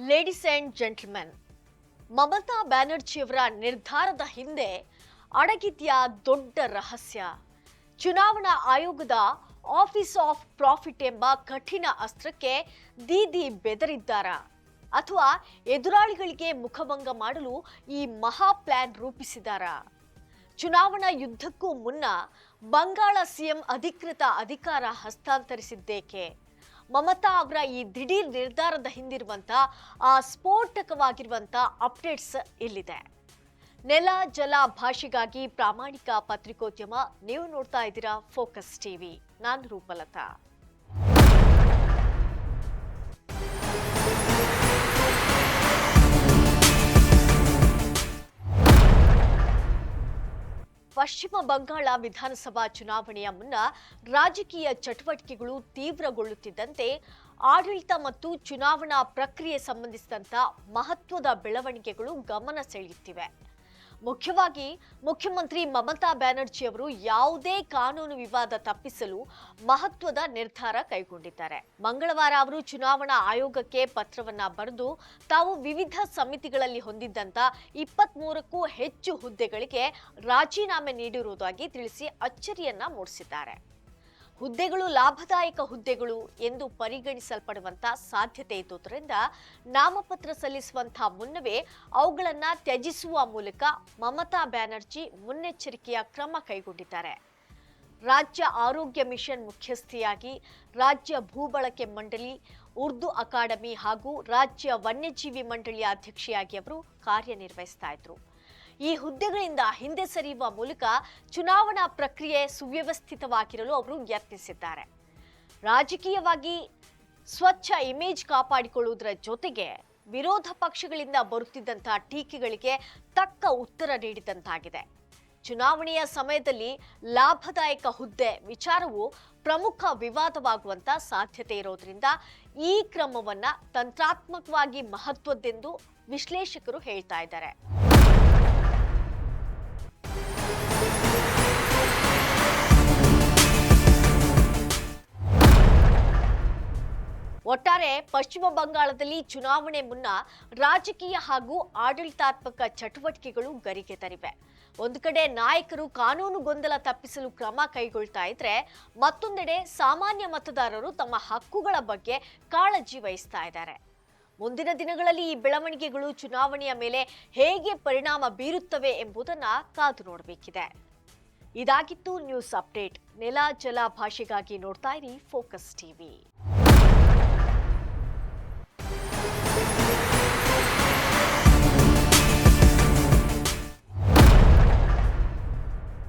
Ladies and gentlemen, Mamata ಬ್ಯಾನರ್ಜಿಯವರ ನಿರ್ಧಾರದ ಹಿಂದೆ ಅಡಗಿದ್ಯಾ ದೊಡ್ಡ ರಹಸ್ಯ? ಚುನಾವಣಾ ಆಯೋಗದ ಆಫೀಸ್ ಆಫ್ ಪ್ರಾಫಿಟ್ ಎಂಬ ಕಠಿಣ ಅಸ್ತ್ರಕ್ಕೆ ದೀದಿ ಬೆದರಿದ್ದಾರಾ? ಅಥವಾ ಎದುರಾಳಿಗಳಿಗೆ ಮುಖಭಂಗ ಮಾಡಲು ಈ ಮಹಾ ಪ್ಲಾನ್ ರೂಪಿಸಿದಾರಾ? ಚುನಾವಣಾ ಯುದ್ಧಕ್ಕೂ ಮುನ್ನ ಬಂಗಾಳ ಸಿಎಂ ಅಧಿಕೃತ ಅಧಿಕಾರ ಹಸ್ತಾಂತರಿಸಿದ್ದೇಕೆ? ಮಮತಾ ಅವರ ಈ ದಿಢೀರ್ ನಿರ್ಧಾರದ ಹಿಂದಿರುವಂತ ಆ ಸ್ಫೋಟಕವಾಗಿರುವಂತ ಅಪ್ಡೇಟ್ಸ್ ಇಲ್ಲಿದೆ. ನೆಲ ಜಲ ಭಾಷೆಗಾಗಿ ಪ್ರಾಮಾಣಿಕ ಪತ್ರಿಕೋದ್ಯಮ. ನೀವು ನೋಡ್ತಾ ಇದ್ದೀರಾ ಫೋಕಸ್ ಟಿವಿ. ನಾನು ರೂಪಲತಾ. ಪಶ್ಚಿಮ ಬಂಗಾಳ ವಿಧಾನಸಭಾ ಚುನಾವಣೆಯ ಮುನ್ನ ರಾಜಕೀಯ ಚಟುವಟಿಕೆಗಳು ತೀವ್ರಗೊಳ್ಳುತ್ತಿದ್ದಂತೆ ಆಡಳಿತ ಮತ್ತು ಚುನಾವಣಾ ಪ್ರಕ್ರಿಯೆ ಸಂಬಂಧಿಸಿದಂತ ಮಹತ್ವದ ಬೆಳವಣಿಗೆಗಳು ಗಮನ ಸೆಳೆಯುತ್ತಿವೆ. ಮುಖ್ಯವಾಗಿ ಮುಖ್ಯಮಂತ್ರಿ ಮಮತಾ ಬ್ಯಾನರ್ಜಿ ಅವರು ಯಾವುದೇ ಕಾನೂನು ವಿವಾದ ತಪ್ಪಿಸಲು ಮಹತ್ವದ ನಿರ್ಧಾರ ಕೈಗೊಂಡಿದ್ದಾರೆ. ಮಂಗಳವಾರ ಅವರು ಚುನಾವಣಾ ಆಯೋಗಕ್ಕೆ ಪತ್ರವನ್ನ ಬರೆದು ತಾವು ವಿವಿಧ ಸಮಿತಿಗಳಲ್ಲಿ ಹೊಂದಿದ್ದಂತ 23ಕ್ಕೂ ಹೆಚ್ಚು ಹುದ್ದೆಗಳಿಗೆ ರಾಜೀನಾಮೆ ನೀಡಿರುವುದಾಗಿ ತಿಳಿಸಿ ಅಚ್ಚರಿಯನ್ನ ಮೂಡಿಸಿದ್ದಾರೆ. ಹುದ್ದೆಗಳು ಲಾಭದಾಯಕ ಹುದ್ದೆಗಳು ಎಂದು ಪರಿಗಣಿಸಲ್ಪಡುವಂತ ಸಾಧ್ಯತೆ ಇದ್ದುದರಿಂದ ನಾಮಪತ್ರ ಸಲ್ಲಿಸುವಂತಹ ಮುನ್ನವೇ ಅವುಗಳನ್ನು ತ್ಯಜಿಸುವ ಮೂಲಕ ಮಮತಾ ಬ್ಯಾನರ್ಜಿ ಮುನ್ನೆಚ್ಚರಿಕೆಯ ಕ್ರಮ ಕೈಗೊಂಡಿದ್ದಾರೆ. ರಾಜ್ಯ ಆರೋಗ್ಯ ಮಿಷನ್ ಮುಖ್ಯಸ್ಥೆಯಾಗಿ, ರಾಜ್ಯ ಭೂಬಳಕೆ ಮಂಡಳಿ, ಉರ್ದು ಅಕಾಡೆಮಿ ಹಾಗೂ ರಾಜ್ಯ ವನ್ಯಜೀವಿ ಮಂಡಳಿಯ ಅಧ್ಯಕ್ಷೆಯಾಗಿ ಅವರು ಕಾರ್ಯನಿರ್ವಹಿಸ್ತಾ ಇದ್ರು. ಈ ಹುದ್ದೆಗಳಿಂದ ಹಿಂದೆ ಸರಿಯುವ ಮೂಲಕ ಚುನಾವಣಾ ಪ್ರಕ್ರಿಯೆ ಸುವ್ಯವಸ್ಥಿತವಾಗಿರಲು ಅವರು ಯತ್ನಿಸಿದ್ದಾರೆ. ರಾಜಕೀಯವಾಗಿ ಸ್ವಚ್ಛ ಇಮೇಜ್ ಕಾಪಾಡಿಕೊಳ್ಳುವುದರ ಜೊತೆಗೆ ವಿರೋಧ ಪಕ್ಷಗಳಿಂದ ಬರುತ್ತಿದ್ದಂತಹ ಟೀಕೆಗಳಿಗೆ ತಕ್ಕ ಉತ್ತರ ನೀಡಿದಂತಾಗಿದೆ. ಚುನಾವಣೆಯ ಸಮಯದಲ್ಲಿ ಲಾಭದಾಯಕ ಹುದ್ದೆ ವಿಚಾರವು ಪ್ರಮುಖ ವಿವಾದವಾಗುವಂತ ಸಾಧ್ಯತೆ ಇರೋದ್ರಿಂದ ಈ ಕ್ರಮವನ್ನ ತಂತ್ರಾತ್ಮಕವಾಗಿ ಮಹತ್ವದ್ದೆಂದು ವಿಶ್ಲೇಷಕರು ಹೇಳ್ತಾ ಇದ್ದಾರೆ. ಒಟ್ಟಾರೆ ಪಶ್ಚಿಮ ಬಂಗಾಳದಲ್ಲಿ ಚುನಾವಣೆ ಮುನ್ನ ರಾಜಕೀಯ ಹಾಗೂ ಆಡಳಿತಾತ್ಮಕ ಚಟುವಟಿಕೆಗಳು ಗರಿಗೆದರಿವೆ. ಒಂದು ಕಡೆ ನಾಯಕರು ಕಾನೂನು ಗೊಂದಲ ತಪ್ಪಿಸಲು ಕ್ರಮ ಕೈಗೊಳ್ತಾ ಇದ್ರೆ, ಮತ್ತೊಂದೆಡೆ ಸಾಮಾನ್ಯ ಮತದಾರರು ತಮ್ಮ ಹಕ್ಕುಗಳ ಬಗ್ಗೆ ಕಾಳಜಿ ವಹಿಸ್ತಾ ಇದ್ದಾರೆ. ಮುಂದಿನ ದಿನಗಳಲ್ಲಿ ಈ ಬೆಳವಣಿಗೆಗಳು ಚುನಾವಣೆಯ ಮೇಲೆ ಹೇಗೆ ಪರಿಣಾಮ ಬೀರುತ್ತವೆ ಎಂಬುದನ್ನ ಕಾದು ನೋಡಬೇಕಿದೆ. ಇದಾಗಿತ್ತು ನ್ಯೂಸ್ ಅಪ್ಡೇಟ್. ನೆಲ ಜಲ ಭಾಷೆಗಾಗಿ ನೋಡ್ತಾ ಇರಿ ಫೋಕಸ್ ಟಿವಿ.